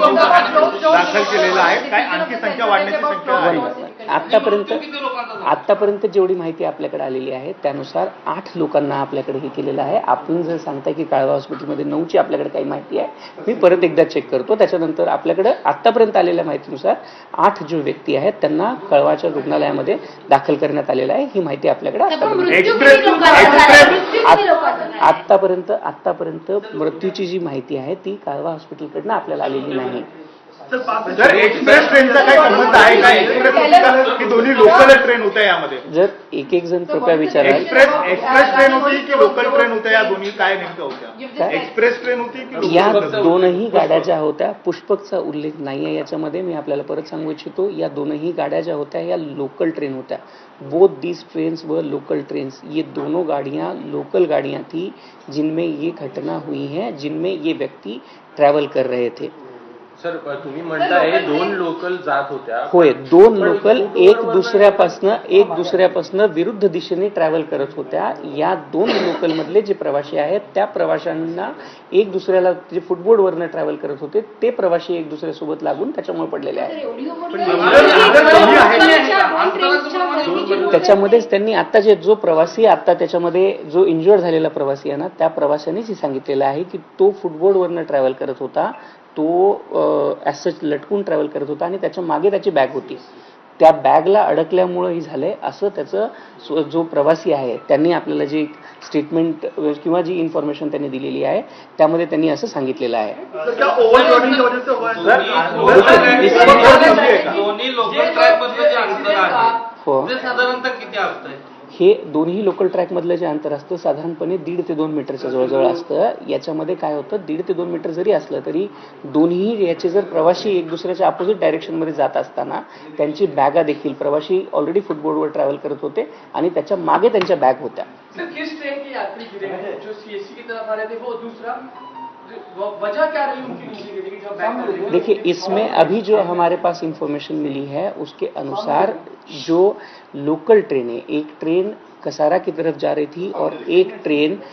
दाखल केलेला आहे, काय आणखी संख्या वाढण्याची शक्यता आहे? आतापर्यंत जेवढी माहिती आपल्याकडे आलेली आहे त्यानुसार 8 लोकांना आपल्याकडे हे केलेलं आहे. आपण जर सांगताय की काळवा हॉस्पिटलमध्ये 9ची आपल्याकडे काही माहिती आहे, मी परत एकदा चेक करतो. त्याच्यानंतर आपल्याकडे आतापर्यंत आलेल्या माहितीनुसार 8 जो व्यक्ती आहेत त्यांना कळवाच्या रुग्णालयामध्ये दाखल करण्यात आलेलं आहे. ही माहिती आपल्याकडे आतापर्यंत मृत्यूची जी माहिती आहे ती काळवा हॉस्पिटलकडनं आपल्याला आलेली नाही. जर एक्सप्रेस ट्रेनचा काही संबंध आहे का? एक्सप्रेस की दोन्ही लोकल ट्रेन होत्या यामध्ये? जर एक जण कृपया विचारा, एक्सप्रेस ट्रेन होती की लोकल ट्रेन होत्या? या दोन्ही काय नेमक्या होत्या? एक्सप्रेस ट्रेन होती की या दोनही गाड्या ज्या होत्या, पुष्पकचा उल्लेख नाहीये याच्यामध्ये. मी आपल्याला परत सांगू इच्छितो, या दोनही गाड्या ज्या होत्या या लोकल ट्रेन होत्या. बोथ दीज ट्रेन्स व लोकल ट्रेन्स, ये दोनों गाड़ियां लोकल गाड़ियां थी जिनमें ये घटना हुई है, जिनमें ये व्यक्ति ट्रॅव्हल कर रहे थे. सर, तुम्ही म्हणताय 2 लोकल जात होत्या. होय, 2 लोकल एक दुसऱ्यापासनं विरुद्ध दिशेने ट्रॅव्हल करत होत्या. या 2 लोकल मधले जे प्रवासी आहेत त्या प्रवाशांना एक दुसऱ्याला जे फुटबोर्डवरनं ट्रॅव्हल करत होते ते प्रवासी एक दुसऱ्यासोबत लागून त्याच्यामुळे पडलेले आहेत. त्याच्यामध्येच त्यांनी आता जो प्रवासी आता त्याच्यामध्ये जो इंज्युअर्ड झालेला प्रवासी आहे ना, त्या प्रवाशानेच हे सांगितलेलं आहे की तो फुटबोर्डवरनं ट्रॅव्हल करत होता. तो ॲज लटकून ट्रॅव्हल करत होता आणि त्याच्या मागे त्याची बॅग होती. त्या बॅगला अडकल्यामुळे ही झालंय असं त्याचं जो प्रवासी आहे त्यांनी आपल्याला जी स्टेटमेंट किंवा जी इन्फॉर्मेशन त्यांनी दिलेली आहे त्यामध्ये त्यांनी असं सांगितलेलं आहे. हो, हे दोन्ही लोकल ट्रॅक मधलं जे अंतर असतं साधारणपणे 1.5 ते 2 मीटरच्या जवळजवळ असतं. याच्यामध्ये काय होतं, 1.5 ते 2 मीटर जरी असलं तरी दोन्ही याचे जर प्रवासी एक दुसऱ्याच्या अपोजिट डायरेक्शनमध्ये जात असताना त्यांची बॅगा देखील, प्रवासी ऑलरेडी फुटबोर्डवर ट्रॅव्हल करत होते आणि त्याच्या मागे त्यांच्या बॅग होत्या. देखिए, इसमें अभी जो हमारे पास इंफॉर्मेशन मिली है उसके अनुसार जो लोकल ट्रेन है, एक ट्रेन कसारा की तरफ जा रही थी और एक ट्रेन